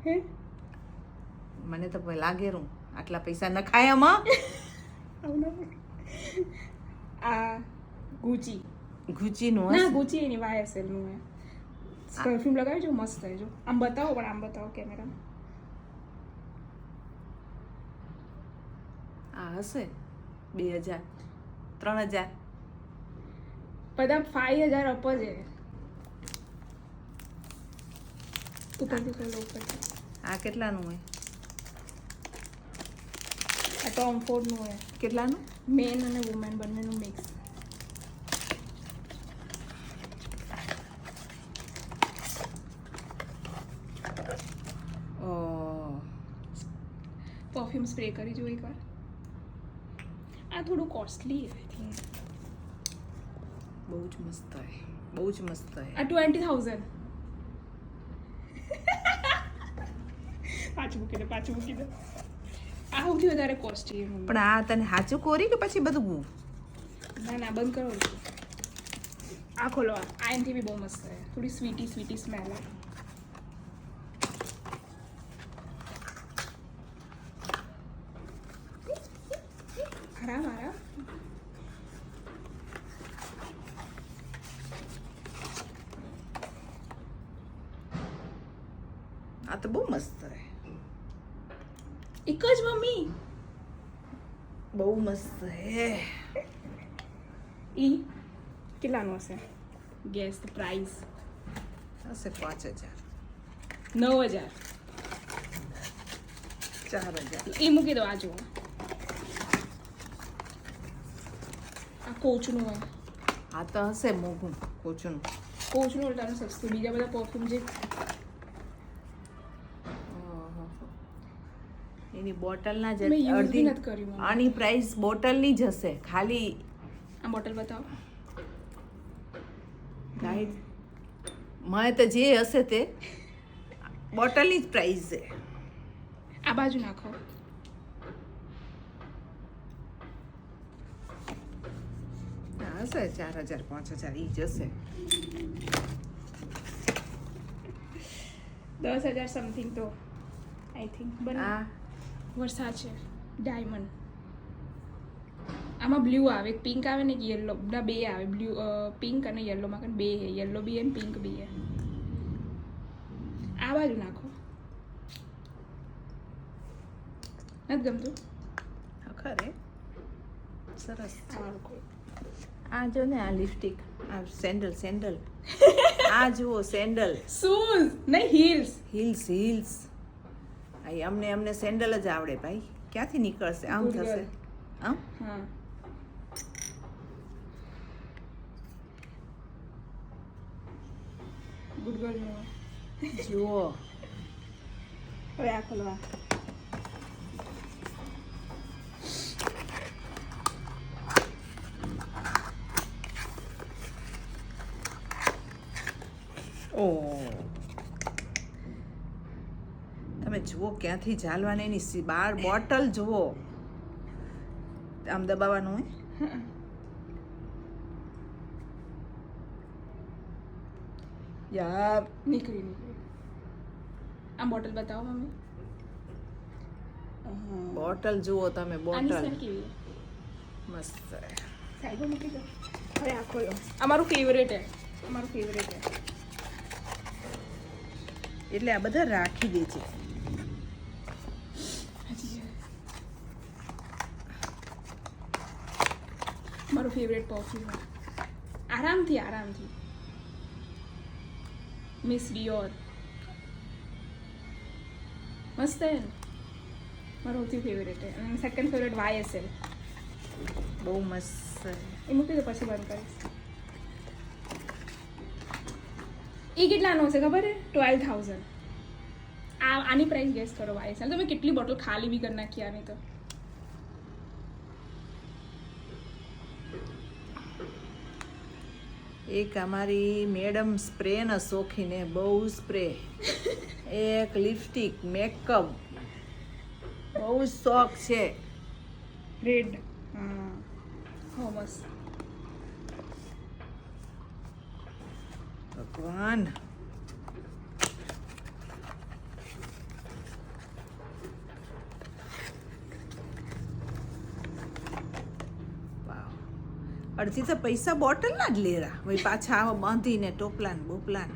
હે મને તો લાગે રૂ આટલા પૈસા ન ખાય આમાં. આવું ના બોલ. આ ગુચી ગુચીનું ના હશે. ગુચી એની YSL નું હે. પરફ્યુમ લગાવી જો મસ્ત થાય જો. આમ બતાવો પણ આમ બતાવો કેમેરામાં. આ હશે 2000 3000. બધા 5000 અપ જ હે. ઉપરથી ખોલો ઉપરથી. આ કેટલાનું હોય? આ ટોમ ફોર્ડ નું હે. કેટલાનું? મેન અને વુમેન બંનેનું મિક્સ. પરફ્યુમ સ્પ્રે કરી જો એકવાર. આ થોડું કોસ્ટલી આઈ થિંક. બહુ જ મસ્ત હોય, બહુ જ મસ્ત હોય. આ 20,000. પાછું મૂકી દે. આ સૌથી વધારે કોસ્ટલી છે. પણ આ તને સાચું કોરી કે પછી બધું? ના બંધ કરો. આ ખોલો. આ એનથી બી બહુ મસ્ત છે. થોડી સ્વીટી સ્મેલ આવે. મારા આ તો બહુ મસ્ત છે. એક જ મમ્મી બહુ મસ્ત હે. ઈ કેટલાનું હશે? Guess the price. હશે 5000 9,000. 4000. એ મૂકી દો. આ જુઓ. આ કોચનું હોય. આ તો હશે મોઘું કોચનું. કોચનું ઉલટાનું સસ્તું. બીજા બધા પરફ્યુમ જે એની બોટલના જ મેં યુઝ બી અડધી નથી કર્યું મમ્મી. આની પ્રાઇસ બોટલની જ હશે ખાલી. આ બોટલ બતાવો. ગાઈડ મને તો જે હશે તે બોટલની જ પ્રાઇસ છે. આ બાજુ નાખો. હશે 4000 5000 ઈ જ હશે. 10,000 સમથિંગ તો આઈ થિંક. બને આ વરસાદ છે. ડાયમંડ. આમાં બ્લુ આવે, એક પિંક આવે ને એક યલો. ના બે આવે. બ્લુ પિંક અને યલોમાં કન બે હે. યલો બી હે ને પિંક બી હે. આ બાજુ નાખો. નથી ગમતું? ખરે સરસ. આ લોકો આ જો ને આ લિપસ્ટિક, આ સેન્ડલ આ જુઓ સેન્ડલ. શૂઝ નહીં, હીલ્સ. હિલ્સ. આ અમને સેન્ડલ જ આવડે ભાઈ. ક્યાંથી નીકળશે? આમ Good થશે. girl. આમ હા. ગુડ ગર્લ નો. જુઓ. હવે આ ખોલવા. તમે જુઓ ક્યાંથી ઝાલવાની એની બાર બોટલ જુઓ. આમ દબાવવાનું હોય. યાર નીકળી. આ બોટલ બતાવો મમ્મી. બોટલ જુઓ તમે. આની બોટલ સ્મેલ કેવી છે? મસ્ત. સાઈડમાં મૂકી દો. હવે આ ખોલો. અમારું ફેવરેટ હે. એટલે આ બધા રાખી દે છે. મારું ફેવરેટ પરફ્યુમ. આરામથી મિસ ડિયોર. મસ્ત હે ને? મારું સૌથી ફેવરેટ હે. અને સેકન્ડ ફેવરેટ YSL. બહુ મસ્ત. એ મૂકી દો પછી બંધ કરીશ. એ કેટલાનો હશે ખબર હે? 12,000. આની પ્રાઇસ ગેસ કરો. YSL તમે કેટલી બોટલ ખાલી બી કરી નાખી આની તો. એક અમારી મેડમ સ્પ્રે ના શોખીન હે. બહુ સ્પ્રે. એક લિપસ્ટિક, મેકઅપ બહુ જ શોખ છે. રેડ. હા. હો મસ્ત. ભગવાન અડધી તો પૈસા બોટલના જ લેરા ભાઈ પાછા આવા બાંધીને ટોપલાન બોપલાન